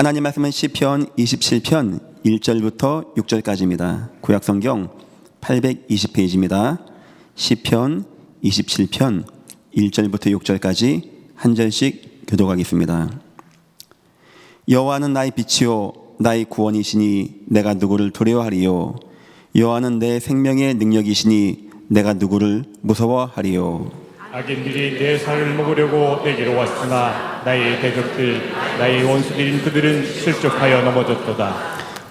하나님 말씀은 시편 27편 1절부터 6절까지입니다. 구약성경 820페이지입니다. 시편 27편 1절부터 6절까지 한 절씩 교독하겠습니다. 여호와는 나의 빛이요 나의 구원이시니 내가 누구를 두려워하리요. 여호와는 내 생명의 능력이시니 내가 누구를 무서워하리요. 악인들이 내 살을 먹으려고 내게로 왔으나 나의 대적들 나의 원수들인 그들은 실족하여 넘어졌도다.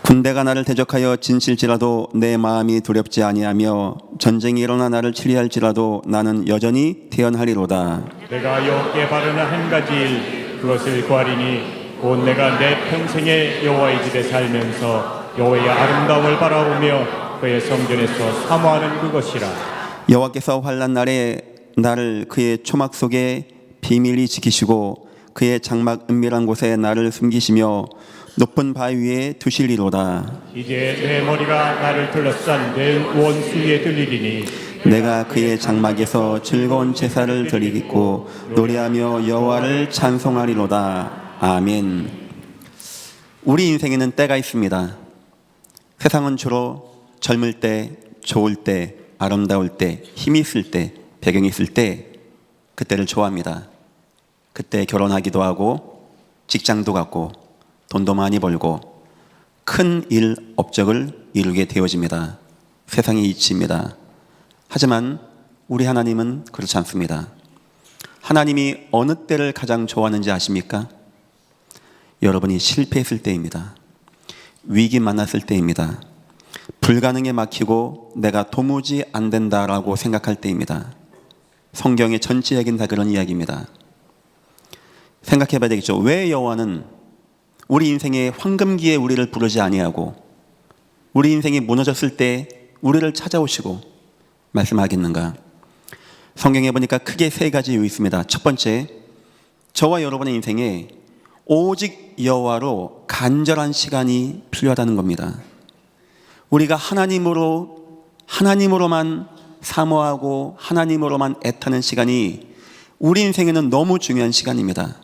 군대가 나를 대적하여 진칠지라도 내 마음이 두렵지 아니하며 전쟁이 일어나 나를 치리할지라도 나는 여전히 태연하리로다. 내가 여호와께 바르는 한 가지 일 그것을 구하리니 곧 내가 내 평생에 여호와의 집에 살면서 여호와의 아름다움을 바라보며 그의 성전에서 사모하는 그것이라. 여호와께서 환난 날에 나를 그의 초막 속에 비밀히 지키시고 그의 장막 은밀한 곳에 나를 숨기시며 높은 바위 위에 두실리로다. 이제 내 머리가 나를 둘러싼 내 원수에 들리리니 내가 그의 장막에서 즐거운 제사를 드리겠고 노래하며 여호와를 찬송하리로다. 아멘. 우리 인생에는 때가 있습니다. 세상은 주로 젊을 때, 좋을 때, 아름다울 때, 힘이 있을 때, 배경이 있을 때 그때를 좋아합니다. 그때 결혼하기도 하고 직장도 갖고 돈도 많이 벌고 큰 일, 업적을 이루게 되어집니다. 세상의 이치입니다. 하지만 우리 하나님은 그렇지 않습니다. 하나님이 어느 때를 가장 좋아하는지 아십니까? 여러분이 실패했을 때입니다. 위기 만났을 때입니다. 불가능에 막히고 내가 도무지 안 된다라고 생각할 때입니다. 성경의 전체 이야기는 다 그런 이야기입니다. 생각해 봐야 되겠죠. 왜 여호와는 우리 인생의 황금기에 우리를 부르지 아니하고 우리 인생이 무너졌을 때 우리를 찾아오시고 말씀하겠는가? 성경에 보니까 크게 세 가지 이유 있습니다. 첫 번째, 저와 여러분의 인생에 오직 여호와로 간절한 시간이 필요하다는 겁니다. 우리가 하나님으로만 사모하고 하나님으로만 애타는 시간이 우리 인생에는 너무 중요한 시간입니다.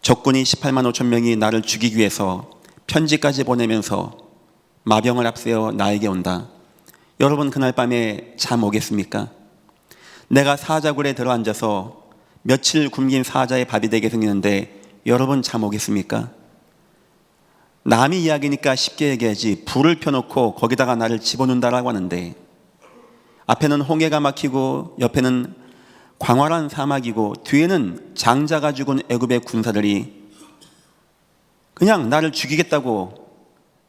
적군이 18만 5천 명이 나를 죽이기 위해서 편지까지 보내면서 마병을 앞세워 나에게 온다. 여러분 그날 밤에 잠 오겠습니까? 내가 사자굴에 들어앉아서 며칠 굶긴 사자의 밥이 되게 생겼는데 여러분 잠 오겠습니까? 남이 이야기니까 쉽게 얘기하지 불을 펴놓고 거기다가 나를 집어넣는다라고 하는데 앞에는 홍해가 막히고 옆에는 광활한 사막이고 뒤에는 장자가 죽은 애굽의 군사들이 그냥 나를 죽이겠다고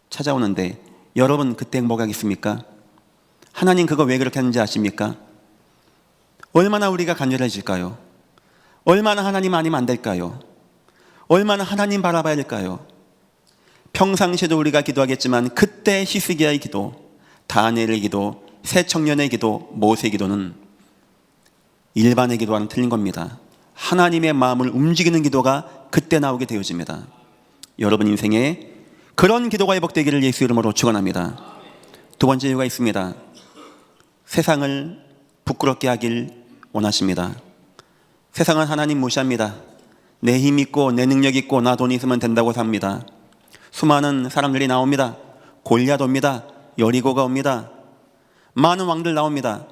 찾아오는데 여러분 그때 행복하겠습니까? 하나님 그거 왜 그렇게 하는지 아십니까? 얼마나 우리가 간절해질까요? 얼마나 하나님 아니면 안 될까요? 얼마나 하나님 바라봐야 될까요? 평상시에도 우리가 기도하겠지만 그때 히스기야의 기도, 다니엘의 기도, 새 청년의 기도, 모세의 기도는 일반의 기도와는 틀린 겁니다. 하나님의 마음을 움직이는 기도가 그때 나오게 되어집니다. 여러분 인생에 그런 기도가 회복되기를 예수 이름으로 축원합니다. 두 번째 이유가 있습니다. 세상을 부끄럽게 하길 원하십니다. 세상은 하나님 무시합니다. 내 힘 있고 내 능력 있고 나 돈 있으면 된다고 삽니다. 수많은 사람들이 나옵니다. 골리앗 옵니다. 여리고가 옵니다. 많은 왕들 나옵니다.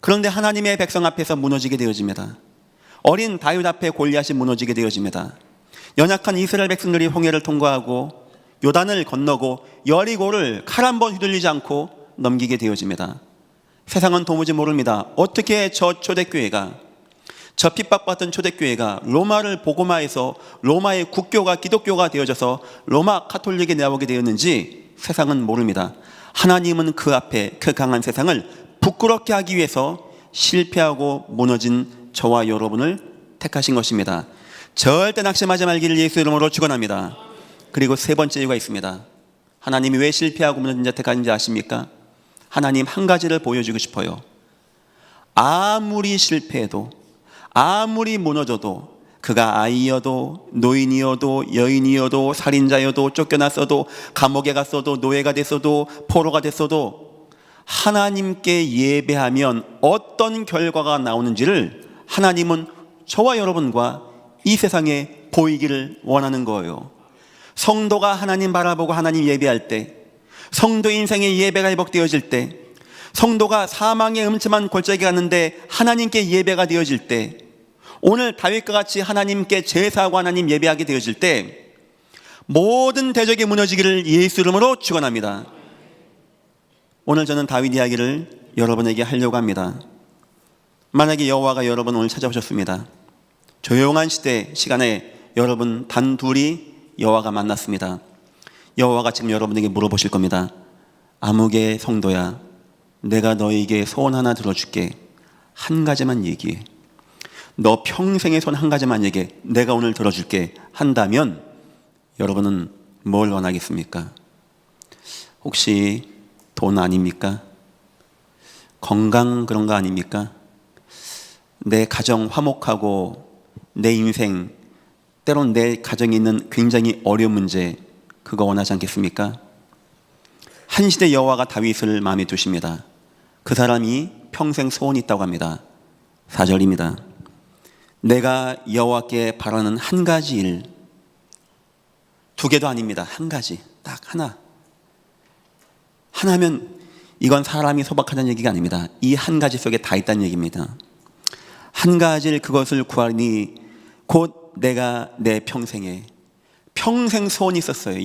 그런데 하나님의 백성 앞에서 무너지게 되어집니다. 어린 다윗 앞에 골리앗이 무너지게 되어집니다. 연약한 이스라엘 백성들이 홍해를 통과하고 요단을 건너고 여리고를 칼 한 번 휘둘리지 않고 넘기게 되어집니다. 세상은 도무지 모릅니다. 어떻게 저 초대교회가, 저 핍박받던 초대교회가 로마를 복음화해서 로마의 국교가 기독교가 되어져서 로마 카톨릭이 나오게 되었는지 세상은 모릅니다. 하나님은 그 앞에 그 강한 세상을 부끄럽게 하기 위해서 실패하고 무너진 저와 여러분을 택하신 것입니다. 절대 낙심하지 말기를 예수 이름으로 축원합니다. 그리고 세 번째 이유가 있습니다. 하나님이 왜 실패하고 무너진 자 택하는지 아십니까? 하나님 한 가지를 보여주고 싶어요. 아무리 실패해도 아무리 무너져도 그가 아이여도 노인이어도 여인이어도 살인자여도 쫓겨났어도 감옥에 갔어도 노예가 됐어도 포로가 됐어도 하나님께 예배하면 어떤 결과가 나오는지를 하나님은 저와 여러분과 이 세상에 보이기를 원하는 거예요. 성도가 하나님 바라보고 하나님 예배할 때, 성도 인생의 예배가 회복되어질 때, 성도가 사망의 음침한 골짜기 갔는데 하나님께 예배가 되어질 때, 오늘 다윗과 같이 하나님께 제사하고 하나님 예배하게 되어질 때 모든 대적이 무너지기를 예수 이름으로 축원합니다. 오늘 저는 다윗 이야기를 여러분에게 하려고 합니다. 만약에 여호와가 여러분 오늘 찾아오셨습니다. 조용한 시간에 여러분 단둘이 여호와가 만났습니다. 여호와가 지금 여러분에게 물어보실 겁니다. 아무개 성도야, 내가 너에게 소원 하나 들어줄게. 한 가지만 얘기해. 너 평생의 소원 한 가지만 얘기해. 내가 오늘 들어줄게 한다면 여러분은 뭘 원하겠습니까? 혹시 돈 아닙니까? 건강 그런 거 아닙니까? 내 가정 화목하고 내 인생, 때론 내 가정에 있는 굉장히 어려운 문제, 그거 원하지 않겠습니까? 한 시대 여호와가 다윗을 마음에 두십니다. 그 사람이 평생 소원이 있다고 합니다. 4절입니다. 내가 여호와께 바라는 한 가지 일, 두 개도 아닙니다. 한 가지, 딱 하나. 하나면 이건 사람이 소박하다는 얘기가 아닙니다. 이 한 가지 속에 다 있다는 얘기입니다. 한 가지를 그것을 구하니 곧 내가 내 평생에 평생 소원이 있었어요.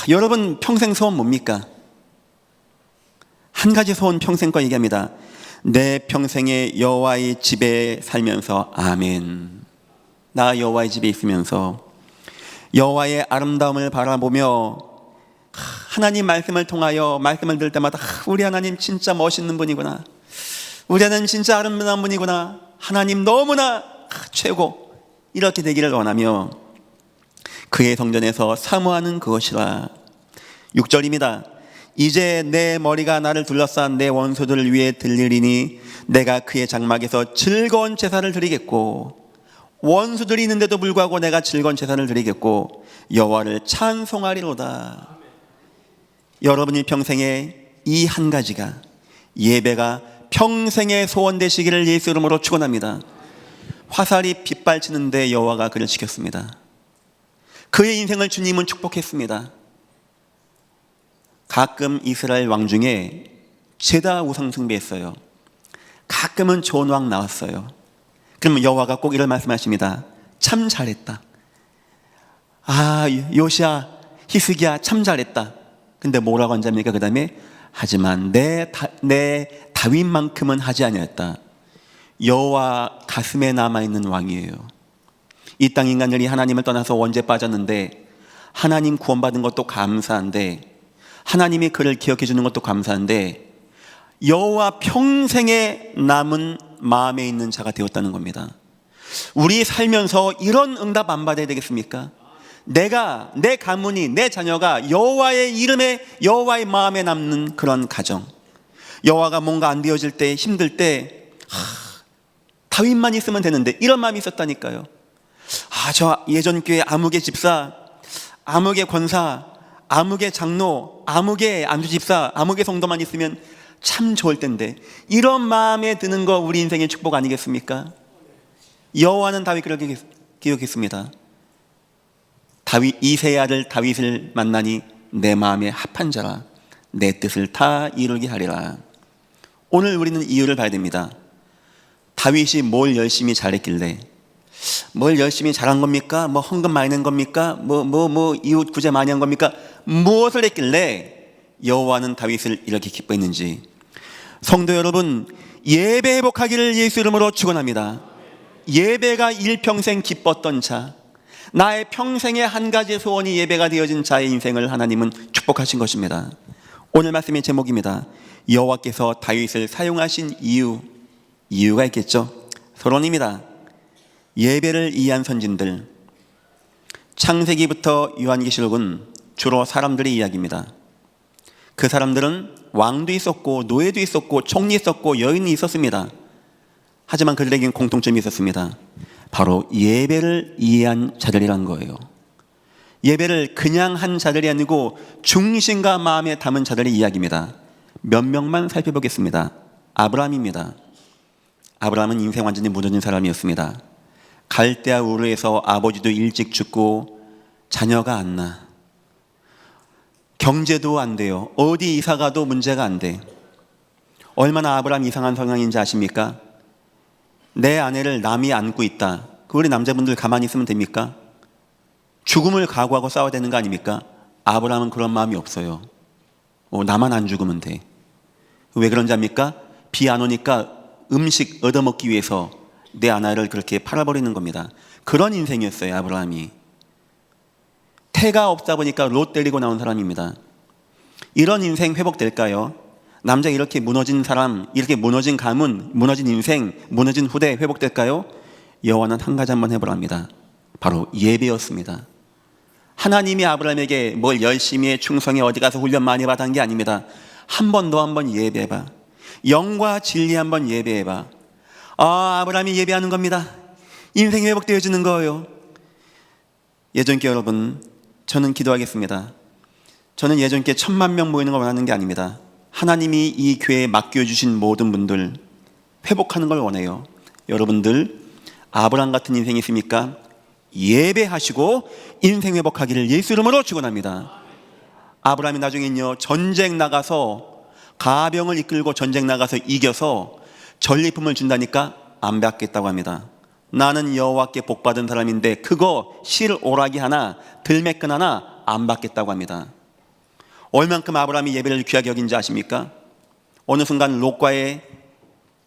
여러분 평생 소원 뭡니까? 한 가지 소원 평생 거 얘기합니다. 내 평생에 여호와의 집에 살면서 아멘. 나 여호와의 집에 있으면서 여호와의 아름다움을 바라보며 하나님 말씀을 통하여 말씀을 들을 때마다 우리 하나님 진짜 멋있는 분이구나. 우리 하나님 진짜 아름다운 분이구나. 하나님 너무나 최고. 이렇게 되기를 원하며 그의 성전에서 사모하는 그것이라. 6절입니다. 이제 내 머리가 나를 둘러싼 내 원수들을 위해 들리리니 내가 그의 장막에서 즐거운 제사를 드리겠고, 원수들이 있는데도 불구하고 내가 즐거운 제사를 드리겠고 여호와를 찬송하리로다. 여러분이 평생에 이 한 가지가, 예배가 평생의 소원 되시기를 예수 이름으로 축원합니다. 화살이 빗발치는데 여호와가 그를 지켰습니다. 그의 인생을 주님은 축복했습니다. 가끔 이스라엘 왕 중에 제다 우상 숭배했어요. 가끔은 좋은 왕 나왔어요. 그러면 여호와가 꼭 이런 말씀하십니다. 참 잘했다. 아, 요시야, 히스기야 참 잘했다. 근데 뭐라고 한답니까? 그 다음에 하지만 내 다윗만큼은 하지 아니했다. 여호와 가슴에 남아있는 왕이에요. 이 땅 인간들이 하나님을 떠나서 원죄 빠졌는데 하나님 구원받은 것도 감사한데, 하나님이 그를 기억해 주는 것도 감사한데, 여호와 평생에 남은 마음에 있는 자가 되었다는 겁니다. 우리 살면서 이런 응답 안 받아야 되겠습니까? 내가, 내 가문이, 내 자녀가 여호와의 이름에, 여호와의 마음에 남는 그런 가정, 여호와가 뭔가 안 되어질 때, 힘들 때 다윗만 있으면 되는데, 이런 마음이 있었다니까요. 저 예전 교회 아무개 집사, 아무개 권사, 아무개 장로, 아무개 안주 집사, 아무개 성도만 있으면 참 좋을 텐데, 이런 마음에 드는 거 우리 인생의 축복 아니겠습니까? 여호와는 다윗 그렇게 기억했습니다. 다윗, 이새의 아들 다윗을 만나니 내 마음에 합한 자라, 내 뜻을 다 이루게 하리라. 오늘 우리는 이유를 봐야 됩니다. 다윗이 뭘 열심히 잘했길래, 뭘 열심히 잘한 겁니까? 뭐 헌금 많이 낸 겁니까? 뭐 이웃 구제 많이 한 겁니까? 무엇을 했길래 여호와는 다윗을 이렇게 기뻐했는지. 성도 여러분, 예배 회복하기를 예수 이름으로 축원합니다. 예배가 일평생 기뻤던 자, 나의 평생의 한 가지 소원이 예배가 되어진 자의 인생을 하나님은 축복하신 것입니다. 오늘 말씀의 제목입니다. 여호와께서 다윗을 사용하신 이유가 있겠죠. 서론입니다. 예배를 이해한 선진들. 창세기부터 요한계시록은 주로 사람들의 이야기입니다. 그 사람들은 왕도 있었고 노예도 있었고 총리 있었고 여인이 있었습니다. 하지만 그들에겐 공통점이 있었습니다. 바로 예배를 이해한 자들이란 거예요. 예배를 그냥 한 자들이 아니고 중심과 마음에 담은 자들의 이야기입니다. 몇 명만 살펴보겠습니다. 아브라함입니다. 아브라함은 인생 완전히 무너진 사람이었습니다. 갈대아 우르에서 아버지도 일찍 죽고 자녀가 안 나. 경제도 안 돼요. 어디 이사 가도 문제가 안 돼. 얼마나 아브라함 이상한 성향인지 아십니까? 내 아내를 남이 안고 있다. 그 우리 남자분들 가만히 있으면 됩니까? 죽음을 각오하고 싸워야 되는 거 아닙니까? 아브라함은 그런 마음이 없어요. 나만 안 죽으면 돼. 왜 그런지 압니까? 비 안 오니까 음식 얻어먹기 위해서 내 아내를 그렇게 팔아버리는 겁니다. 그런 인생이었어요, 아브라함이. 태가 없다 보니까 롯 데리고 나온 사람입니다. 이런 인생 회복될까요? 남자 이렇게 무너진 사람, 이렇게 무너진 가문, 무너진 인생, 무너진 후대 회복될까요? 여호와는 한 가지 한번 해보랍니다. 바로 예배였습니다. 하나님이 아브라함에게 뭘 열심히 해, 충성해, 어디 가서 훈련 많이 받은 게 아닙니다. 한 번 너 한번 예배해봐. 영과 진리 한번 예배해봐. 아브라함이 예배하는 겁니다. 인생 회복되어지는 거예요. 예전께 여러분, 저는 기도하겠습니다. 저는 예전께 1000만 명 모이는 걸 원하는 게 아닙니다. 하나님이 이 교회에 맡겨주신 모든 분들 회복하는 걸 원해요. 여러분들 아브라함 같은 인생이 있습니까? 예배하시고 인생 회복하기를 예수 이름으로 축원합니다. 아브라함이 나중에는요, 전쟁 나가서 가병을 이끌고 전쟁 나가서 이겨서 전리품을 준다니까 안 받겠다고 합니다. 나는 여호와께 복받은 사람인데 그거 실 오라기 하나 들매끈 하나 안 받겠다고 합니다. 얼만큼 아브라함이 예배를 귀하게 여긴지 아십니까? 어느 순간 롯과의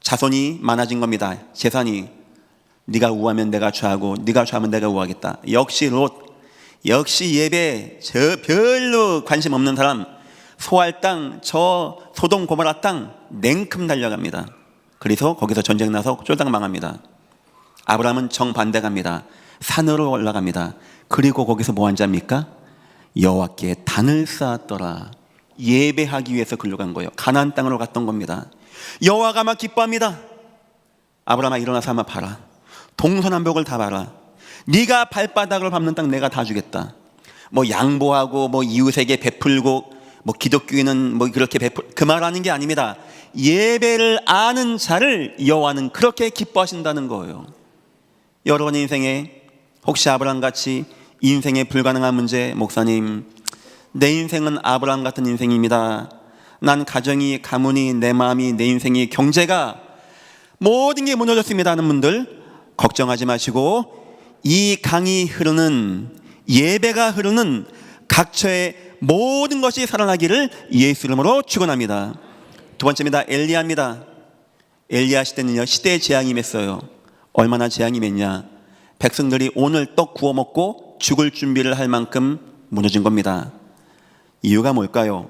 자손이 많아진 겁니다. 재산이. 네가 우하면 내가 좌하고 네가 좌하면 내가 우하겠다. 역시 롯, 역시 예배 저 별로 관심 없는 사람, 소알 땅, 저 소돔 고모라 땅 냉큼 달려갑니다. 그래서 거기서 전쟁 나서 쫄딱 망합니다. 아브라함은 정반대 갑니다. 산으로 올라갑니다. 그리고 거기서 뭐 한지 압니까? 여호와께 단을 쌓았더라. 예배하기 위해서 글로 간 거예요. 가나안 땅으로 갔던 겁니다. 여호와가 막 기뻐합니다. 아브라함아, 일어나서 한번 봐라. 동서남북을 다 봐라. 네가 발바닥을 밟는 땅 내가 다 주겠다. 뭐 양보하고 뭐 이웃에게 베풀고 뭐 기독교인은 뭐 그렇게 그 말하는 게 아닙니다. 예배를 아는 자를 여호와는 그렇게 기뻐하신다는 거예요. 여러분의 인생에 혹시 아브라함 같이 인생에 불가능한 문제, 목사님 내 인생은 아브라함 같은 인생입니다. 난 가정이, 가문이, 내 마음이, 내 인생이, 경제가 모든 게 무너졌습니다 하는 분들 걱정하지 마시고 이 강이 흐르는, 예배가 흐르는 각처의 모든 것이 살아나기를 예수 이름으로 축원합니다. 두 번째입니다. 엘리야입니다. 엘리야 시대는요, 시대의 재앙이 맺어요. 얼마나 재앙이 맺냐? 백성들이 오늘 떡 구워 먹고 죽을 준비를 할 만큼 무너진 겁니다. 이유가 뭘까요?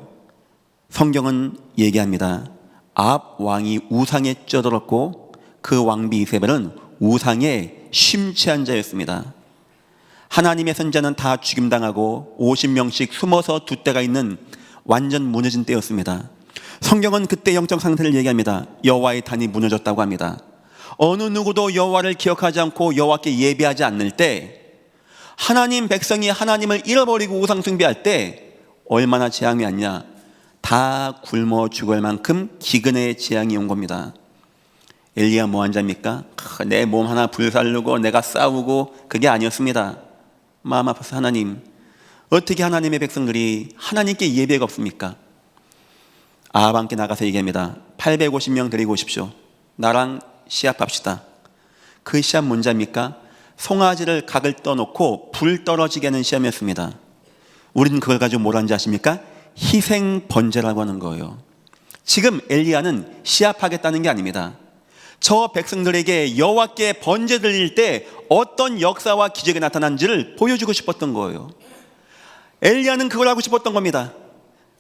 성경은 얘기합니다. 아합 왕이 우상에 쪄들었고 그 왕비 이세벨은 우상에 심취한 자였습니다. 하나님의 선자는 다 죽임당하고 50명씩 숨어서 두 때가 있는 완전 무너진 때였습니다. 성경은 그때 영적 상태를 얘기합니다. 여호와의 단이 무너졌다고 합니다. 어느 누구도 여호와를 기억하지 않고 여호와께 예배하지 않을 때, 하나님 백성이 하나님을 잃어버리고 우상 숭배할 때 얼마나 재앙이 왔냐? 다 굶어 죽을 만큼 기근의 재앙이 온 겁니다. 엘리야 뭐 한 자입니까? 내 몸 하나 불살르고 내가 싸우고 그게 아니었습니다. 마음 아파서 하나님, 어떻게 하나님의 백성들이 하나님께 예배가 없습니까? 아합함께 나가서 얘기합니다. 850명 데리고 오십시오. 나랑 시합합시다. 그 시합 뭔지 압니까? 송아지를 각을 떠놓고 불 떨어지게 하는 시험이었습니다. 우리는 그걸 가지고 뭘 하는지 아십니까? 희생 번제라고 하는 거예요. 지금 엘리야는 시합하겠다는 게 아닙니다. 저 백성들에게 여호와께 번제 드릴 때 어떤 역사와 기적이 나타난지를 보여주고 싶었던 거예요. 엘리야는 그걸 하고 싶었던 겁니다.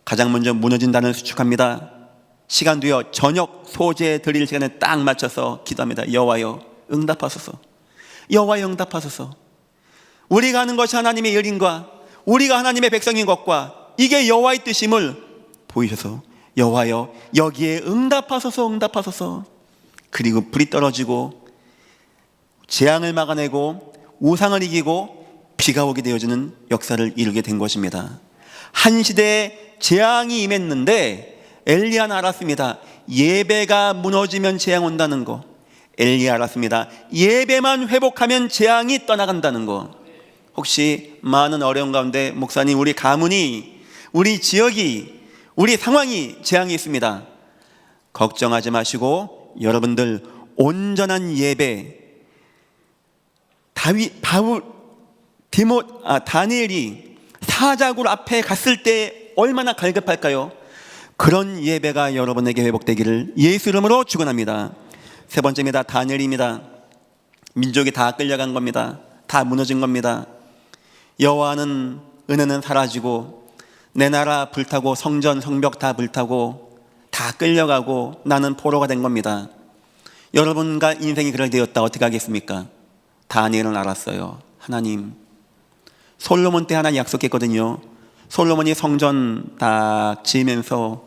가장 먼저 무너진 단을 수축합니다. 시간 되어 저녁 소제 드릴 시간에 딱 맞춰서 기도합니다. 여호와여 응답하소서. 여호와여 응답하소서. 우리가 하는 것이 하나님의 일인과 우리가 하나님의 백성인 것과 이게 여호와의 뜻임을 보이셔서 여호와여 여기에 응답하소서, 응답하소서. 그리고 불이 떨어지고 재앙을 막아내고 우상을 이기고 비가 오게 되어지는 역사를 이루게 된 것입니다. 한 시대에 재앙이 임했는데 엘리야는 알았습니다. 예배가 무너지면 재앙 온다는 거. 엘리야 알았습니다. 예배만 회복하면 재앙이 떠나간다는 거. 혹시 많은 어려운 가운데 목사님, 우리 가문이, 우리 지역이, 우리 상황이 재앙이 있습니다. 걱정하지 마시고 여러분들 온전한 예배, 다니엘이 사자굴 앞에 갔을 때 얼마나 갈급할까요? 그런 예배가 여러분에게 회복되기를 예수 이름으로 축원합니다. 세 번째입니다. 다니엘입니다. 민족이 다 끌려간 겁니다. 다 무너진 겁니다. 여호와는 은혜는 사라지고 내 나라 불타고 성전 성벽 다 불타고 다 끌려가고 나는 포로가 된 겁니다. 여러분과 인생이 그렇게 되었다. 어떻게 하겠습니까? 다니엘은 알았어요. 하나님, 솔로몬 때 하나님 약속했거든요. 솔로몬이 성전 딱 지으면서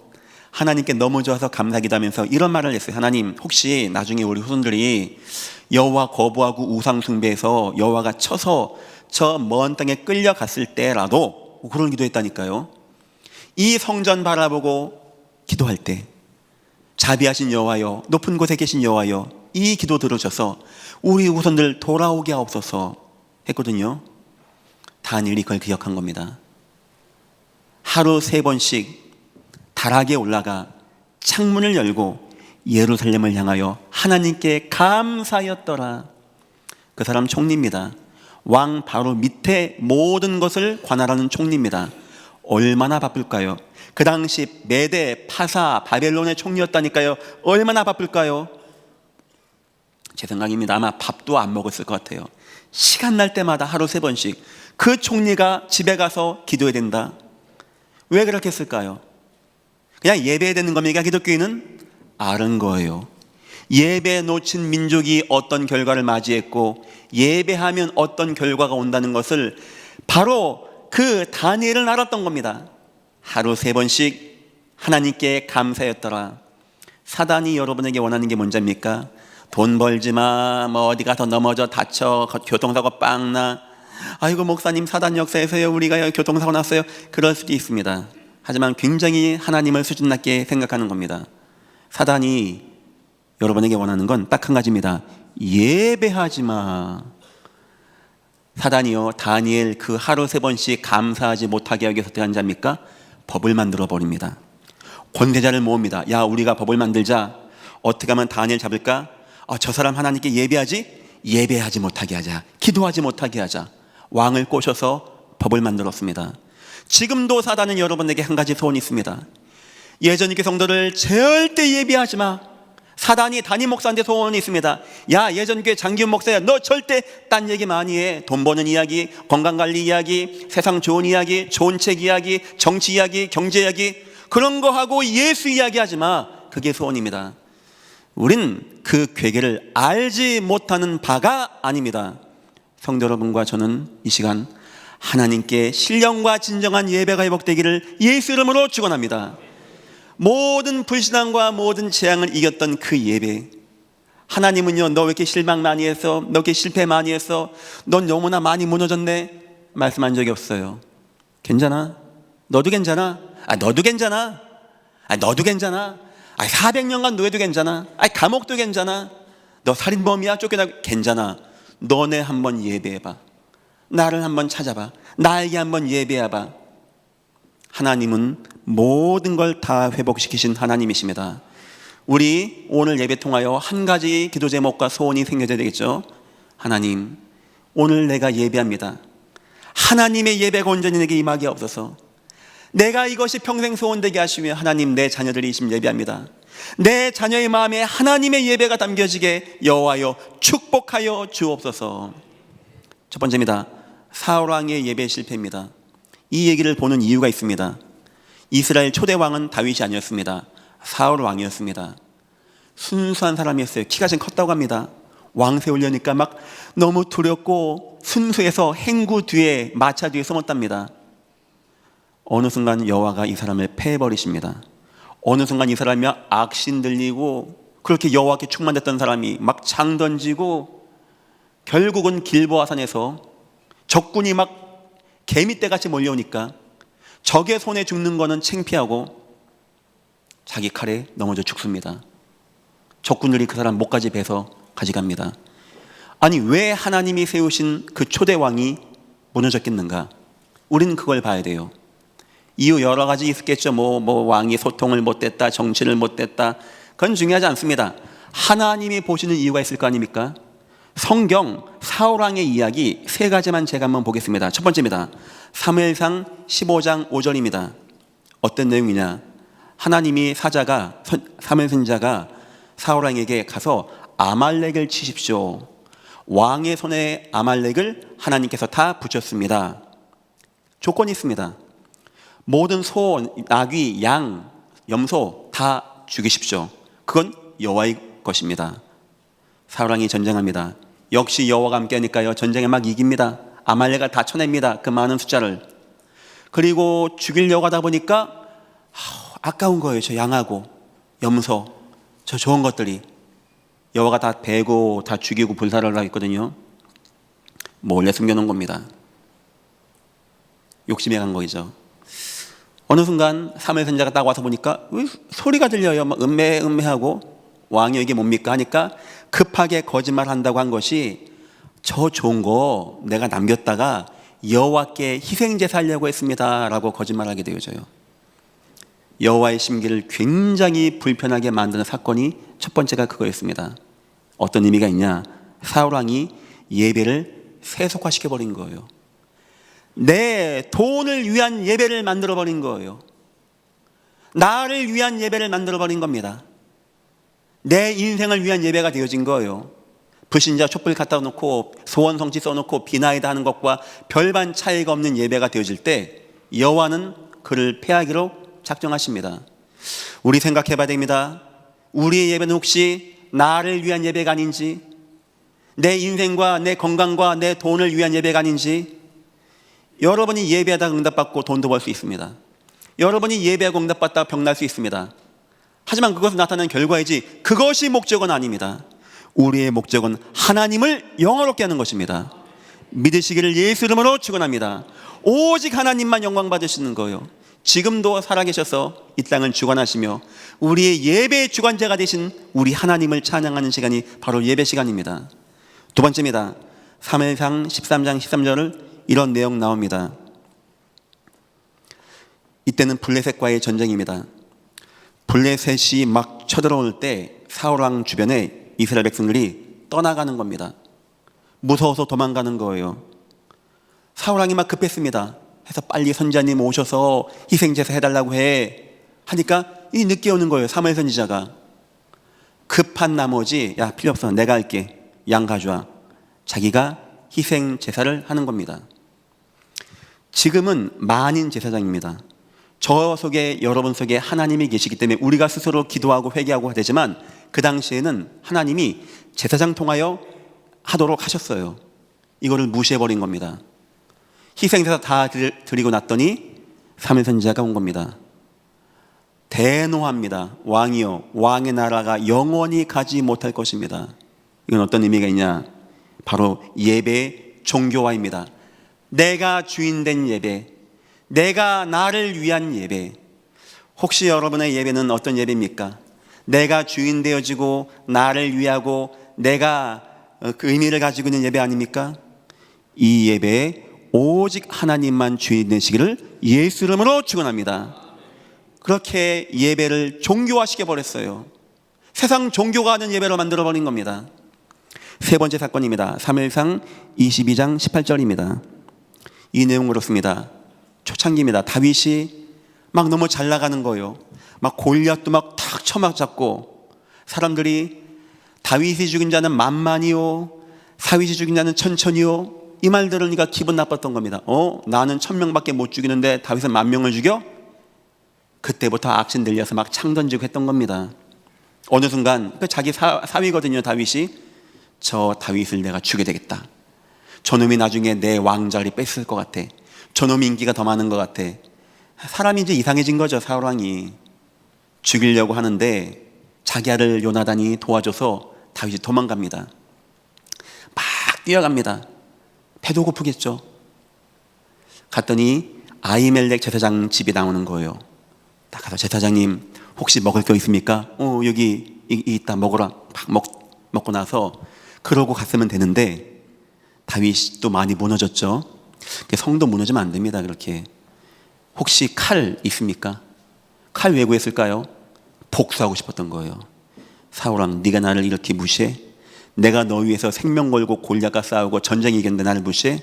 하나님께 너무 좋아서 감사기도하면서 이런 말을 했어요. 하나님, 혹시 나중에 우리 후손들이 여호와 거부하고 우상 숭배해서 여호와가 쳐서 저 먼 땅에 끌려갔을 때라도, 그런 기도했다니까요. 이 성전 바라보고 기도할 때 자비하신 여호와여, 높은 곳에 계신 여호와여, 이 기도 들으셔서 우리 후손들 돌아오게 하옵소서 했거든요. 다니엘이 그걸 기억한 겁니다. 하루 3번씩 다락에 올라가 창문을 열고 예루살렘을 향하여 하나님께 감사하였더라. 그 사람 총리입니다. 왕 바로 밑에 모든 것을 관할하는 총리입니다. 얼마나 바쁠까요? 그 당시 메대, 파사, 바벨론의 총리였다니까요. 얼마나 바쁠까요? 제 생각입니다. 아마 밥도 안 먹었을 것 같아요. 시간 날 때마다 하루 3번씩 그 총리가 집에 가서 기도해야 된다. 왜 그렇게 했을까요? 그냥 예배해야 되는 겁니까? 기독교인은 아는 거예요. 예배 놓친 민족이 어떤 결과를 맞이했고 예배하면 어떤 결과가 온다는 것을 바로 그 다니엘은 알았던 겁니다. 하루 3번씩 하나님께 감사했더라. 사단이 여러분에게 원하는 게 뭔지입니까? 돈 벌지 마, 뭐 어디 가서 넘어져 다쳐, 교통사고 빵나. 아이고 목사님, 사단 역사에서요 우리가 교통사고 났어요. 그럴 수도 있습니다. 하지만 굉장히 하나님을 수준 낮게 생각하는 겁니다. 사단이 여러분에게 원하는 건 딱 한 가지입니다. 예배하지 마. 사단이요, 다니엘 그 하루 3번씩 감사하지 못하게 하기 위해서 어떻게 하는 자입니까? 법을 만들어 버립니다. 권세자를 모읍니다. 야, 우리가 법을 만들자. 어떻게 하면 다니엘 잡을까? 저 사람 하나님께 예배하지? 예배하지 못하게 하자. 기도하지 못하게 하자. 왕을 꼬셔서 법을 만들었습니다. 지금도 사단은 여러분에게 한 가지 소원이 있습니다. 예전 교회 성도를 절대 예배하지 마. 사단이 담임 목사한테 소원이 있습니다. 야, 예전 교회 장기훈 목사야, 너 절대 딴 얘기 많이 해. 돈 버는 이야기, 건강관리 이야기, 세상 좋은 이야기, 좋은 책 이야기, 정치 이야기, 경제 이야기, 그런 거 하고 예수 이야기 하지 마. 그게 소원입니다. 우린 그 괴계를 알지 못하는 바가 아닙니다. 성도 여러분과 저는 이 시간 하나님께 신령과 진정한 예배가 회복되기를 예수 이름으로 축원합니다. 모든 불신앙과 모든 재앙을 이겼던 그 예배, 하나님은요, 너 왜 이렇게 실망 많이 했어? 너 왜 이렇게 실패 많이 했어? 넌 너무나 많이 무너졌네? 말씀한 적이 없어요. 괜찮아? 너도 괜찮아? 너도 괜찮아? 너도 괜찮아? 400년간 노예도 괜찮아? 감옥도 괜찮아? 너 살인범이야? 쫓겨나고 괜찮아? 너네 한번 예배해봐. 나를 한번 찾아봐. 나에게 한번 예배해봐. 하나님은 모든 걸 다 회복시키신 하나님이십니다. 우리 오늘 예배 통하여 한 가지 기도 제목과 소원이 생겨져야 되겠죠. 하나님, 오늘 내가 예배합니다. 하나님의 예배가 온전히 내게 임하게 없어서 내가 이것이 평생 소원되게 하시며 하나님, 내 자녀들이 이 심 예배합니다. 내 자녀의 마음에 하나님의 예배가 담겨지게 여호와여 축복하여 주옵소서. 첫 번째입니다. 사울 왕의 예배 실패입니다. 이 얘기를 보는 이유가 있습니다. 이스라엘 초대 왕은 다윗이 아니었습니다. 사울 왕이었습니다. 순수한 사람이었어요. 키가 좀 컸다고 합니다. 왕 세우려니까 막 너무 두렵고 순수해서 행구 뒤에, 마차 뒤에 숨었답니다. 어느 순간 여호와가 이 사람을 패해버리십니다. 어느 순간 이 사람이 악신 들리고 그렇게 여호와께 충만됐던 사람이 막 장 던지고 결국은 길보아산에서 적군이 막 개미떼같이 몰려오니까 적의 손에 죽는 거는 창피하고 자기 칼에 넘어져 죽습니다. 적군들이 그 사람 목까지 베서 가져갑니다. 아니, 왜 하나님이 세우신 그 초대 왕이 무너졌겠는가? 우리는 그걸 봐야 돼요. 이유 여러 가지 있었겠죠. 왕이 소통을 못했다, 정치를 못했다. 그건 중요하지 않습니다. 하나님이 보시는 이유가 있을 거 아닙니까? 성경 사울왕의 이야기 세 가지만 제가 한번 보겠습니다. 첫 번째입니다. 사무엘상 15장 5절입니다. 어떤 내용이냐? 하나님이 사무엘 선지자가 사울왕에게 가서 아말렉을 치십시오. 왕의 손에 아말렉을 하나님께서 다 붙였습니다. 조건이 있습니다. 모든 소, 나귀, 양, 염소 다 죽이십시오. 그건 여호와의 것입니다. 사울왕이 전쟁합니다. 역시 여호와가 함께하니까요, 전쟁에 막 이깁니다. 아말렉을 다 쳐냅니다. 그 많은 숫자를. 그리고 죽이려고 하다 보니까 아까운 거예요. 저 양하고 염소, 저 좋은 것들이. 여호와가 다 베고 다 죽이고 불사를 하고 있거든요. 몰래 숨겨놓은 겁니다. 욕심에 간 거죠. 어느 순간 사무엘 선지자가 딱 와서 보니까 왜 소리가 들려요. 막 음매하고 왕이 이게 뭡니까 하니까 급하게 거짓말한다고 한 것이 저 좋은 거 내가 남겼다가 여호와께 희생제사 하려고 했습니다 라고 거짓말하게 되어져요. 여호와의 심기를 굉장히 불편하게 만드는 사건이 첫 번째가 그거였습니다. 어떤 의미가 있냐? 사울왕이 예배를 세속화시켜버린 거예요. 내 돈을 위한 예배를 만들어버린 거예요. 나를 위한 예배를 만들어버린 겁니다. 내 인생을 위한 예배가 되어진 거예요. 불신자 촛불 갖다 놓고 소원 성취 써놓고 비나이다 하는 것과 별반 차이가 없는 예배가 되어질 때 여호와는 그를 패하기로 작정하십니다. 우리 생각해 봐야 됩니다. 우리의 예배는 혹시 나를 위한 예배가 아닌지, 내 인생과 내 건강과 내 돈을 위한 예배가 아닌지. 여러분이 예배하다가 응답받고 돈도 벌 수 있습니다. 여러분이 예배하고 응답받다가 병날 수 있습니다. 하지만 그것을 나타내는 결과이지 그것이 목적은 아닙니다. 우리의 목적은 하나님을 영화롭게 하는 것입니다. 믿으시기를 예수 이름으로 축원합니다. 오직 하나님만 영광 받으시는 거예요. 지금도 살아계셔서 이 땅을 주관하시며 우리의 예배의 주관자가 되신 우리 하나님을 찬양하는 시간이 바로 예배 시간입니다. 두 번째입니다. 사무엘상 13장 13절을 이런 내용 나옵니다. 이때는 블레셋과의 전쟁입니다. 블레셋이 막 쳐들어올 때 사울왕 주변에 이스라엘 백성들이 떠나가는 겁니다. 무서워서 도망가는 거예요. 사울왕이 막 급했습니다. 해서 빨리 선지자님 오셔서 희생제사 해달라고 해 하니까 이 늦게 오는 거예요. 사무엘 선지자가 급한 나머지 야 필요 없어 내가 할게 양 가져와. 자기가 희생제사를 하는 겁니다. 지금은 만인 제사장입니다. 저 속에 여러분 속에 하나님이 계시기 때문에 우리가 스스로 기도하고 회개하고 되지만 그 당시에는 하나님이 제사장 통하여 하도록 하셨어요. 이거를 무시해버린 겁니다. 희생제사 다 드리고 났더니 사무엘 선지자가 온 겁니다. 대노합니다. 왕이요, 왕의 나라가 영원히 가지 못할 것입니다. 이건 어떤 의미가 있냐? 바로 예배의 종교화입니다. 내가 주인된 예배, 내가 나를 위한 예배. 혹시 여러분의 예배는 어떤 예배입니까? 내가 주인 되어지고 나를 위하고 내가 그 의미를 가지고 있는 예배 아닙니까? 이 예배에 오직 하나님만 주인 되시기를 예수 이름으로 축원합니다. 그렇게 예배를 종교화시켜 버렸어요. 세상 종교가 하는 예배로 만들어 버린 겁니다. 세 번째 사건입니다. 사무엘상 22장 18절입니다. 이 내용 그렇습니다. 초창기입니다. 다윗이 막 너무 잘 나가는 거예요. 막 골리앗도 막 탁 쳐맞잡고 사람들이 다윗이 죽인 자는 만만이요 사윗이 죽인 자는 천천히요 이 말 들으니까 기분 나빴던 겁니다. 나는 1000명밖에 못 죽이는데 다윗은 10,000명을 죽여? 그때부터 악신 들려서 막 창 던지고 했던 겁니다. 어느 순간 자기 사위거든요. 다윗이 저 다윗을 내가 죽여야 되겠다. 저놈이 나중에 내 왕자리 뺏을 것 같아. 저놈이 인기가 더 많은 것 같아. 사람이 이제 이상해진 거죠. 사울왕이 죽이려고 하는데 자기 아들 요나단이 도와줘서 다윗이 도망갑니다. 막 뛰어갑니다. 배도 고프겠죠. 갔더니 아히멜렉 제사장 집이 나오는 거예요. 딱 가서 제사장님 혹시 먹을 거 있습니까? 여기 있다 먹어라. 막 먹고 나서 그러고 갔으면 되는데 다윗이 또 많이 무너졌죠. 성도 무너지면 안 됩니다. 그렇게. 혹시 칼 있습니까? 칼 왜 구했을까요? 복수하고 싶었던 거예요. 사울왕, 네가 나를 이렇게 무시해? 내가 너 위해서 생명 걸고 골리앗과 싸우고 전쟁 이겼는데 나를 무시해?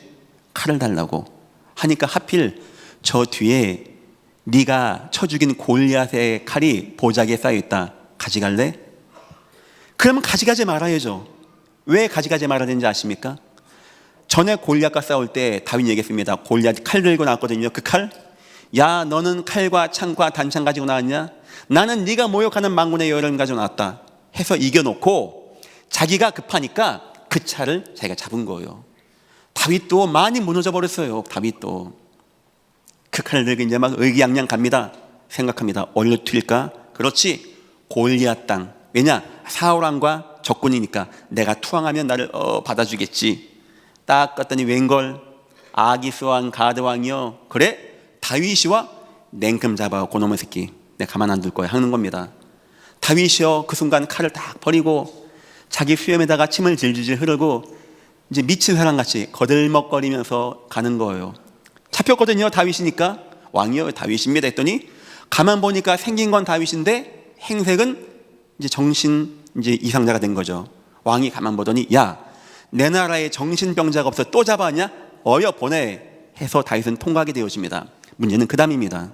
칼을 달라고 하니까 하필 저 뒤에 네가 쳐 죽인 골리앗의 칼이 보자기에 쌓여있다. 가져갈래? 그러면 가져가지 말아야죠. 왜 가져가지 말아야 되는지 아십니까? 전에 골리앗과 싸울 때 다윗이 얘기했습니다. 골리앗이 칼 들고 나왔거든요. 그 칼? 야, 너는 칼과 창과 단창 가지고 나왔냐? 나는 네가 모욕하는 만군의 여름 가지고 나왔다 해서 이겨놓고 자기가 급하니까 그 차를 자기가 잡은 거예요. 다윗도 많이 무너져 버렸어요. 다윗도 그 칼을 들고 이제 막 의기양양 갑니다. 생각합니다. 어디로 튈까? 그렇지, 골리앗 땅. 왜냐? 사울왕과 적군이니까 내가 투항하면 나를 받아주겠지. 딱 갔더니 웬걸, 아기스 왕 가드 왕이요, 그래? 다윗이와 냉큼 잡아. 그놈의 새끼 내가 가만 안 둘 거야 하는 겁니다. 다윗이요 그 순간 칼을 딱 버리고 자기 수염에다가 침을 질질 흐르고 이제 미친 사람같이 거들먹거리면서 가는 거예요. 잡혔거든요. 다윗이니까. 왕이요 다윗입니다 했더니 가만 보니까 생긴 건 다윗인데 행색은 이제 정신 이제 이상자가 된 거죠. 왕이 가만 보더니 야, 내 나라에 정신병자가 없어 또 잡았냐? 어여 보내 해서 다윗은 통과하게 되어집니다. 문제는 그 다음입니다.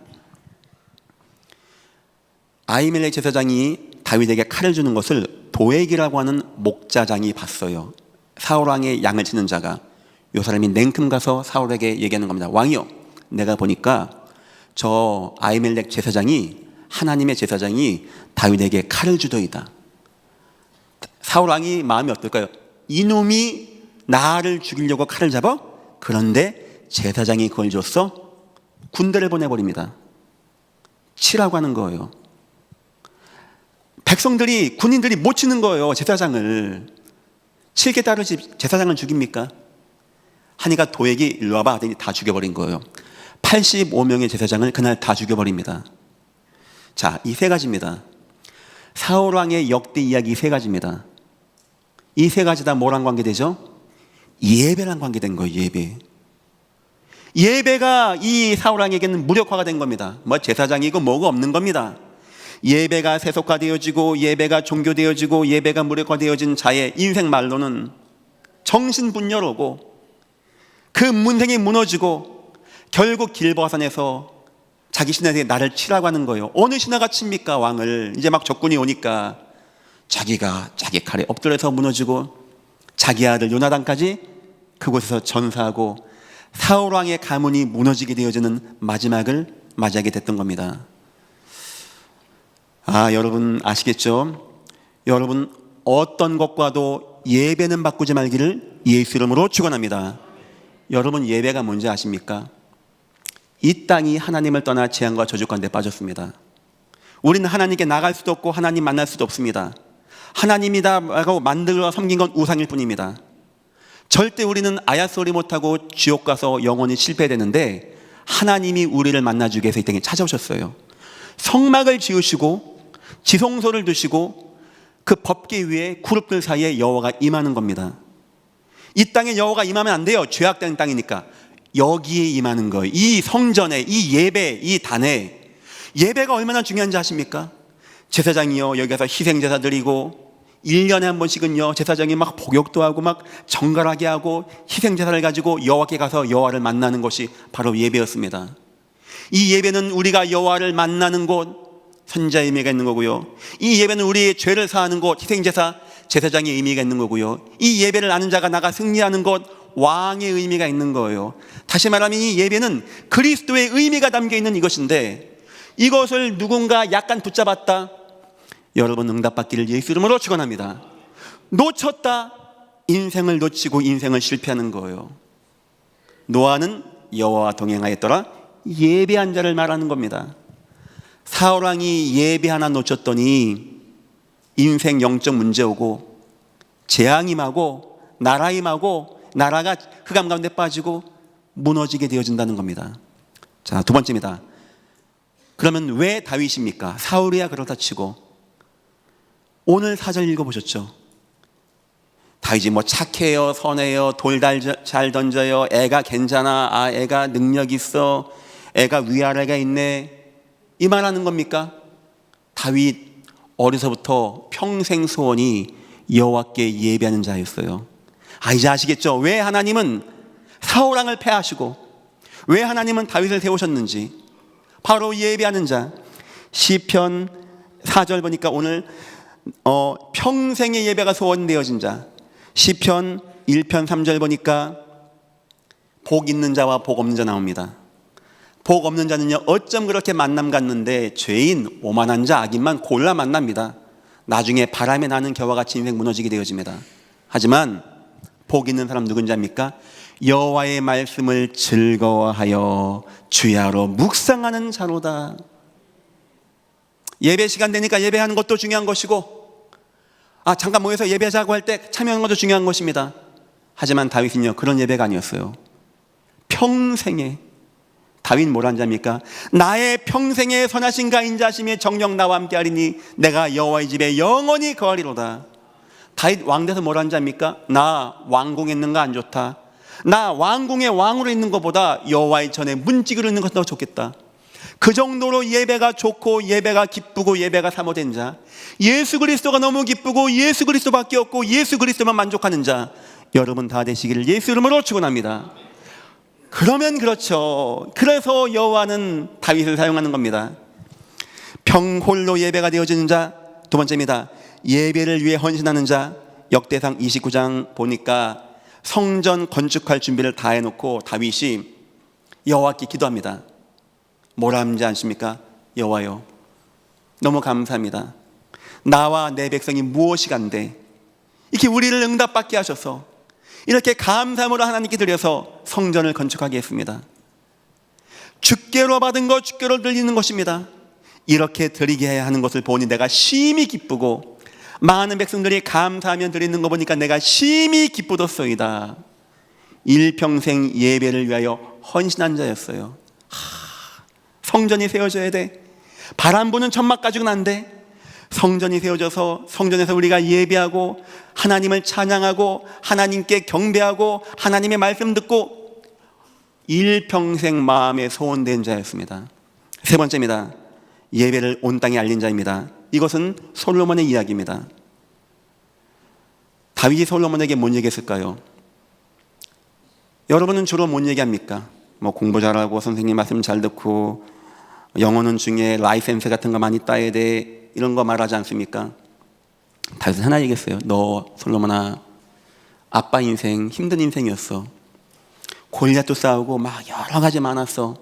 아히멜렉 제사장이 다윗에게 칼을 주는 것을 도액이라고 하는 목자장이 봤어요. 사울왕의 양을 치는 자가. 이 사람이 냉큼 가서 사울에게 얘기하는 겁니다. 왕이요, 내가 보니까 저 아히멜렉 제사장이, 하나님의 제사장이 다윗에게 칼을 주더이다. 사울왕이 마음이 어떨까요? 이놈이 나를 죽이려고 칼을 잡아? 그런데 제사장이 그걸 줬어? 군대를 보내버립니다. 치라고 하는 거예요. 백성들이, 군인들이 못 치는 거예요. 제사장을. 칠개 따르지 제사장을 죽입니까? 하니까 도액이 일로 와봐 하더니 다 죽여버린 거예요. 85명의 제사장을 그날 다 죽여버립니다. 자, 이 세 가지입니다. 사울왕의 역대 이야기 세 가지입니다. 이 세 가지 다 뭐랑 관계되죠? 예배랑 관계된 거예요. 예배. 예배가 이 사울왕에게는 무력화가 된 겁니다. 뭐 제사장이고 뭐가 없는 겁니다. 예배가 세속화되어지고 예배가 종교되어지고 예배가 무력화되어진 자의 인생 말로는 정신분열오고 그 문생이 무너지고 결국 길버산에서 자기 신하에게 나를 치라고 하는 거예요. 어느 신하가 칩니까? 왕을. 이제 막 적군이 오니까 자기가 자기 칼에 엎드려서 무너지고 자기 아들 요나단까지 그곳에서 전사하고 사울왕의 가문이 무너지게 되어지는 마지막을 맞이하게 됐던 겁니다. 여러분 아시겠죠? 여러분 어떤 것과도 예배는 바꾸지 말기를 예수 이름으로 축원합니다. 여러분 예배가 뭔지 아십니까? 이 땅이 하나님을 떠나 재앙과 저주 가운데 빠졌습니다. 우리는 하나님께 나갈 수도 없고 하나님 만날 수도 없습니다. 하나님이다라고 만들어 섬긴 건 우상일 뿐입니다. 절대 우리는 아야소리 못하고 지옥 가서 영원히 실패되는데 하나님이 우리를 만나주기 위해서 이 땅에 찾아오셨어요. 성막을 지으시고 지성소를 두시고 그 법계 위에 그룹들 사이에 여호와가 임하는 겁니다. 이 땅에 여호와가 임하면 안 돼요. 죄악된 땅이니까. 여기에 임하는 거예요. 이 성전에, 이 예배, 이 단에. 예배가 얼마나 중요한지 아십니까? 제사장이요 여기 가서 희생제사 드리고 1년에 한 번씩은요 제사장이 막 복역도 하고 막 정갈하게 하고 희생제사를 가지고 여호와께 가서 여호와를 만나는 것이 바로 예배였습니다. 이 예배는 우리가 여호와를 만나는 곳, 선자의 의미가 있는 거고요. 이 예배는 우리의 죄를 사하는 곳, 희생제사, 제사장의 의미가 있는 거고요. 이 예배를 아는 자가 나가 승리하는 곳, 왕의 의미가 있는 거예요. 다시 말하면 이 예배는 그리스도의 의미가 담겨 있는 이것인데 이것을 누군가 약간 붙잡았다. 여러분 응답받기를 예수 이름으로 축원합니다. 놓쳤다. 인생을 놓치고 인생을 실패하는 거예요. 노아는 여호와와 동행하였더라. 예배한 자를 말하는 겁니다. 사울왕이 예배 하나 놓쳤더니 인생 영적 문제 오고 재앙 임하고 나라 임하고 나라가 흑암 가운데 빠지고 무너지게 되어진다는 겁니다. 자, 두 번째입니다. 그러면 왜 다윗입니까? 사울이야 그렇다 치고 오늘 4절 읽어보셨죠? 다윗이 뭐 착해요, 선해요, 돌 잘 던져요, 애가 괜찮아, 아 애가 능력 있어, 애가 위아래가 있네, 이 말하는 겁니까? 다윗 어려서부터 평생 소원이 여호와께 예배하는 자였어요. 이제 아시겠죠? 왜 하나님은 사울 왕을 패하시고 왜 하나님은 다윗을 세우셨는지. 바로 예배하는 자. 시편 4절 보니까 오늘 평생의 예배가 소원되어진 자. 시편 1편 3절 보니까 복 있는 자와 복 없는 자 나옵니다. 복 없는 자는요, 어쩜 그렇게 만남 같는데 죄인, 오만한 자, 악인만 골라 만납니다. 나중에 바람에 나는 겨와 같이 인생 무너지게 되어집니다. 하지만 복 있는 사람 누군지 압니까? 여호와의 말씀을 즐거워하여 주야로 묵상하는 자로다. 예배 시간 되니까 예배하는 것도 중요한 것이고, 잠깐 모여서 예배하자고 할 때 참여하는 것도 중요한 것입니다. 하지만 다윗은요, 그런 예배가 아니었어요. 평생에, 다윗 뭐란 자입니까? 나의 평생에 선하신 가인자심의 정령 나와 함께하리니 내가 여호와의 집에 영원히 거하리로다. 다윗 왕돼서 뭐란 자입니까? 나 왕궁에 있는 거 안 좋다. 나 왕궁의 왕으로 있는 것보다 여호와의 전에 문지기로 있는 것이 더 좋겠다. 그 정도로 예배가 좋고 예배가 기쁘고 예배가 사모된 자, 예수 그리스도가 너무 기쁘고 예수 그리스도밖에 없고 예수 그리스도만 만족하는 자, 여러분 다 되시기를 예수 이름으로 축원합니다. 그러면 그렇죠. 그래서 여호와는 다윗을 사용하는 겁니다. 평홀로 예배가 되어지는 자. 두 번째입니다. 예배를 위해 헌신하는 자. 역대상 29장 보니까 성전 건축할 준비를 다 해놓고 다윗이 여호와께 기도합니다. 뭐라 하는지 아십니까? 여호와여, 너무 감사합니다. 나와 내 백성이 무엇이 간데 이렇게 우리를 응답받게 하셔서 이렇게 감사함으로 하나님께 드려서 성전을 건축하게 했습니다. 주께로 받은 것 주께로 드리는 것입니다. 이렇게 드리게 하는 것을 보니 내가 심히 기쁘고 많은 백성들이 감사하며 드리는 거 보니까 내가 심히 기쁘도소이다. 일평생 예배를 위하여 헌신한 자였어요. 성전이 세워져야 돼. 바람 부는 천막 가지고는 안 돼. 성전이 세워져서 성전에서 우리가 예배하고 하나님을 찬양하고 하나님께 경배하고 하나님의 말씀 듣고 일평생 마음에 소원된 자였습니다. 세 번째입니다. 예배를 온 땅에 알린 자입니다. 이것은 솔로몬의 이야기입니다. 다윗이 솔로몬에게 뭔 얘기했을까요? 여러분은 주로 뭔 얘기합니까? 공부 잘하고 선생님 말씀 잘 듣고 영어는 중에 라이센스 같은 거 많이 따야 돼, 이런 거 말하지 않습니까? 다윗은 하나 얘기했어요. 너 솔로몬아, 아빠 인생 힘든 인생이었어. 골리앗도 싸우고 막 여러 가지 많았어.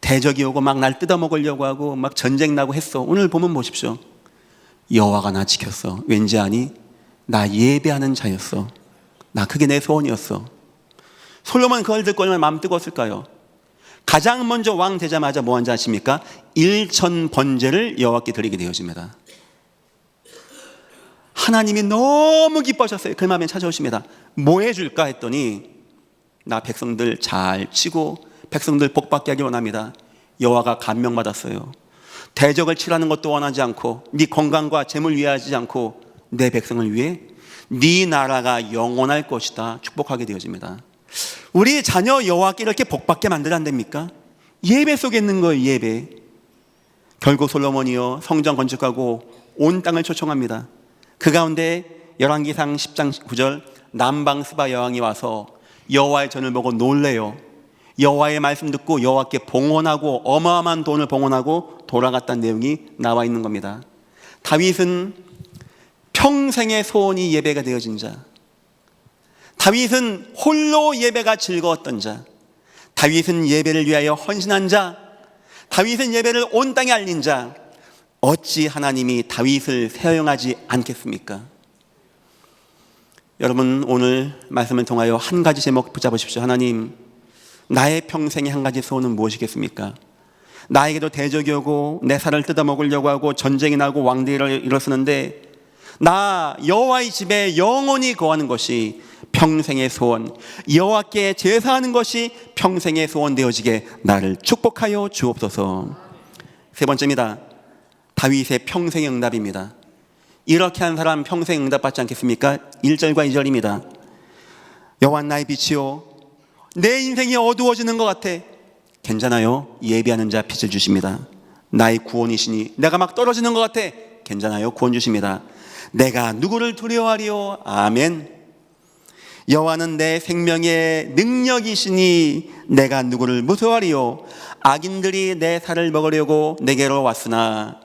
대적이 오고 막 날 뜯어먹으려고 하고 막 전쟁 나고 했어. 오늘 보면 보십시오. 여호와가 나 지켰어. 왠지 아니? 나 예배하는 자였어. 그게 내 소원이었어. 솔로몬 그걸 듣고 얼마나 마음 뜨거웠을까요? 가장 먼저 왕 되자마자 뭐 한지 아십니까? 일천 번제를 여호와께 드리게 되어집니다. 하나님이 너무 기뻐하셨어요. 그 마음에 찾아오십니다. 뭐 해줄까 했더니 나 백성들 잘 치고 백성들 복받게 하기 원합니다. 여호와가 감명받았어요. 대적을 치라는 것도 원하지 않고 네 건강과 재물 위하지 않고 내 백성을 위해 네 나라가 영원할 것이다 축복하게 되어집니다. 우리 자녀 여호와께 이렇게 복받게 만들면 안 됩니까? 예배 속에 있는 거예요. 예배. 결국 솔로몬이요 성전 건축하고 온 땅을 초청합니다. 그 가운데 열왕기상 10장 9절 남방 스바 여왕이 와서 여호와의 전을 보고 놀래요. 여호와의 말씀 듣고 여호와께 봉헌하고 어마어마한 돈을 봉헌하고 돌아갔다는 내용이 나와 있는 겁니다. 다윗은 평생의 소원이 예배가 되어진 자. 다윗은 홀로 예배가 즐거웠던 자. 다윗은 예배를 위하여 헌신한 자. 다윗은 예배를 온 땅에 알린 자. 어찌 하나님이 다윗을 사용하지 않겠습니까? 여러분 오늘 말씀을 통하여 한 가지 제목 붙잡으십시오. 하나님, 나의 평생의 한 가지 소원은 무엇이겠습니까? 나에게도 대적이 오고 내 살을 뜯어먹으려고 하고 전쟁이 나고 왕들이 일어서는데 나 여호와의 집에 영원히 거하는 것이 평생의 소원, 여호와께 제사하는 것이 평생의 소원 되어지게 나를 축복하여 주옵소서. 세 번째입니다. 다윗의 평생의 응답입니다. 이렇게 한 사람 평생 응답받지 않겠습니까? 1절과 2절입니다. 여호와 나의 빛이요 내 인생이 어두워지는 것 같아. 괜찮아요. 예비하는 자 빛을 주십니다. 나의 구원이시니 내가 막 떨어지는 것 같아. 괜찮아요. 구원 주십니다. 내가 누구를 두려워하리요? 아멘. 여호와는 내 생명의 능력이시니 내가 누구를 무서워하리요? 악인들이 내 살을 먹으려고 내게로 왔으나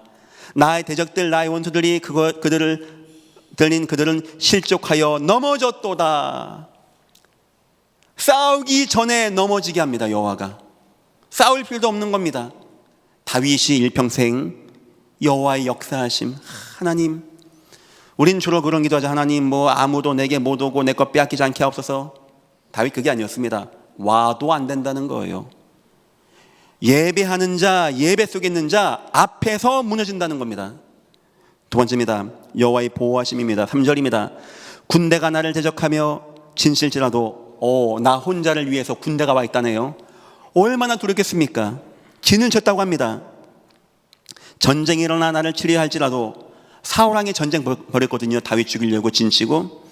나의 대적들 나의 원수들이 그들은 실족하여 넘어졌도다. 싸우기 전에 넘어지게 합니다. 여호와가 싸울 필요도 없는 겁니다. 다윗이 일평생 여호와의 역사하심, 하나님, 우린 주로 그런 기도하자. 하나님 아무도 내게 못 오고 내 것 빼앗기지 않게 하옵소서. 다윗 그게 아니었습니다. 와도 안 된다는 거예요. 예배하는 자, 예배 속에 있는 자 앞에서 무너진다는 겁니다. 두 번째입니다. 여호와의 보호하심입니다. 3절입니다. 군대가 나를 대적하며 진실지라도 나 혼자를 위해서 군대가 와 있다네요. 얼마나 두렵겠습니까? 진을 쳤다고 합니다. 전쟁이 일어나 나를 치려야 할지라도 사울왕이 전쟁 벌였거든요. 다윗 죽이려고 진치고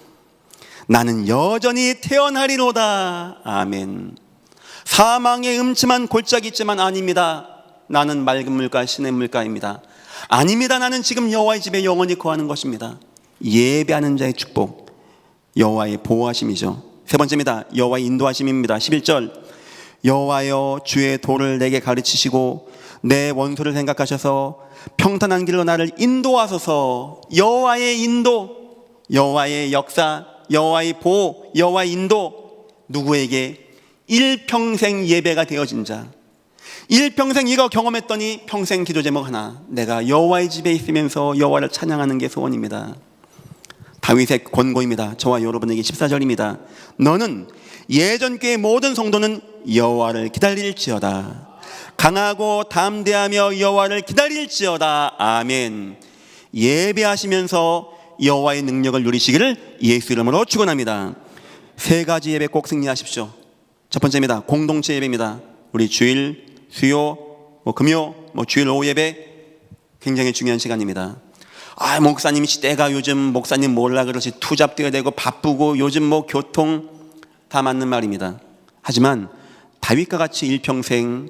나는 여전히 태어나리로다. 아멘. 사망의 음침한 골짜기 있지만 아닙니다. 나는 맑은 물가 신의 물가입니다. 아닙니다. 나는 지금 여호와의 집에 영원히 거하는 것입니다. 예배하는 자의 축복, 여호와의 보호하심이죠. 세 번째입니다. 여호와의 인도하심입니다. 11절 여호와여 주의 도를 내게 가르치시고 내 원수를 생각하셔서 평탄한 길로 나를 인도하소서. 여호와의 인도, 여호와의 역사, 여호와의 보호, 여호와의 인도. 누구에게? 일평생 예배가 되어진 자, 일평생 이거 경험했더니 평생 기도 제목 하나, 내가 여호와의 집에 있으면서 여호와를 찬양하는 게 소원입니다. 다윗의 권고입니다. 저와 여러분에게 14절입니다. 너는 예전교의 모든 성도는 여호와를 기다릴지어다. 강하고 담대하며 여호와를 기다릴지어다. 아멘. 예배하시면서 여호와의 능력을 누리시기를 예수 이름으로 축원합니다. 세 가지 예배 꼭 승리하십시오. 첫 번째입니다. 공동체 예배입니다. 우리 주일, 수요, 금요, 주일 오후 예배 굉장히 중요한 시간입니다. 목사님 시대가 요즘 목사님 몰라 그러지 투잡되어야 되고 바쁘고 요즘 교통 다 맞는 말입니다. 하지만 다윗과 같이 일평생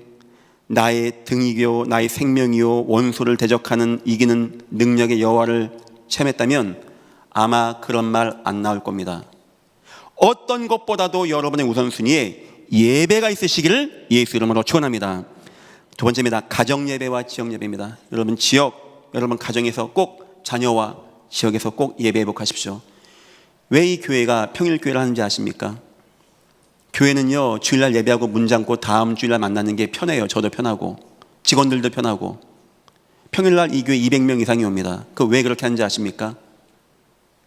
나의 등이요 나의 생명이요 원수를 대적하는 이기는 능력의 여호와를 체험했다면 아마 그런 말 안 나올 겁니다. 어떤 것보다도 여러분의 우선순위에 예배가 있으시기를 예수 이름으로 축원합니다. 두 번째입니다. 가정 예배와 지역 예배입니다. 여러분 지역, 여러분 가정에서 꼭 자녀와 지역에서 꼭 예배 회복하십시오. 왜 이 교회가 평일교회를 하는지 아십니까? 교회는요 주일날 예배하고 문 잠고 다음 주일날 만나는 게 편해요. 저도 편하고 직원들도 편하고. 평일날 이 교회 200명 이상이 옵니다. 왜 그렇게 하는지 아십니까?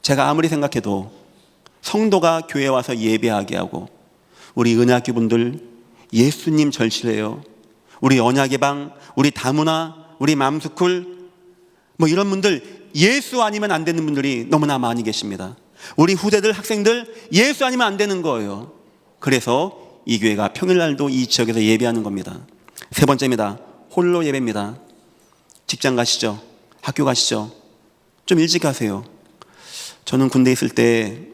제가 아무리 생각해도 성도가 교회에 와서 예배하게 하고 우리 은혜학교 분들 예수님 절실해요. 우리 언약의 방, 우리 다문화, 우리 맘스쿨 이런 분들 예수 아니면 안 되는 분들이 너무나 많이 계십니다. 우리 후대들 학생들 예수 아니면 안 되는 거예요. 그래서 이 교회가 평일날도 이 지역에서 예배하는 겁니다. 세 번째입니다. 홀로 예배입니다. 직장 가시죠. 학교 가시죠. 좀 일찍 가세요. 저는 군대에 있을 때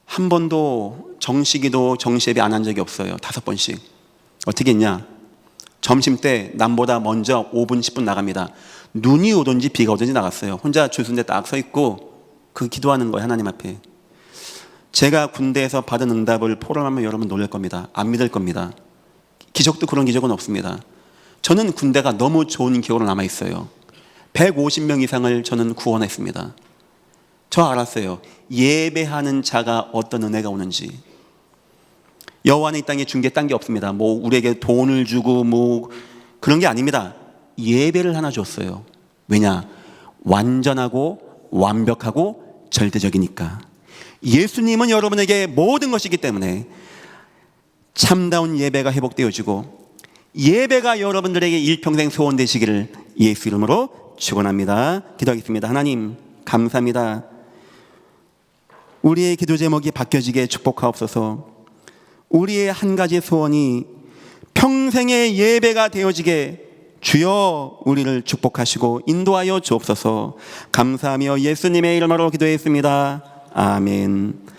한 번도 정시기도 정시예배 안 한 적이 없어요. 5번씩. 어떻게 했냐? 점심 때 남보다 먼저 5분 10분 나갑니다. 눈이 오든지 비가 오든지 나갔어요. 혼자 주순대 딱 서 있고 기도하는 거예요. 하나님 앞에. 제가 군대에서 받은 응답을 포럼하면 여러분 놀랄 겁니다. 안 믿을 겁니다. 기적도 그런 기적은 없습니다. 저는 군대가 너무 좋은 기억으로 남아있어요. 150명 이상을 저는 구원했습니다. 저 알았어요. 예배하는 자가 어떤 은혜가 오는지. 여호와는 이 땅에 준 게 딴 게 없습니다. 우리에게 돈을 주고 그런 게 아닙니다. 예배를 하나 줬어요. 왜냐? 완전하고 완벽하고 절대적이니까. 예수님은 여러분에게 모든 것이기 때문에 참다운 예배가 회복되어지고 예배가 여러분들에게 일평생 소원되시기를 예수 이름으로 축원합니다. 기도하겠습니다. 하나님 감사합니다. 우리의 기도 제목이 바뀌어지게 축복하옵소서. 우리의 한 가지 소원이 평생의 예배가 되어지게 주여 우리를 축복하시고 인도하여 주옵소서. 감사하며 예수님의 이름으로 기도했습니다. 아멘.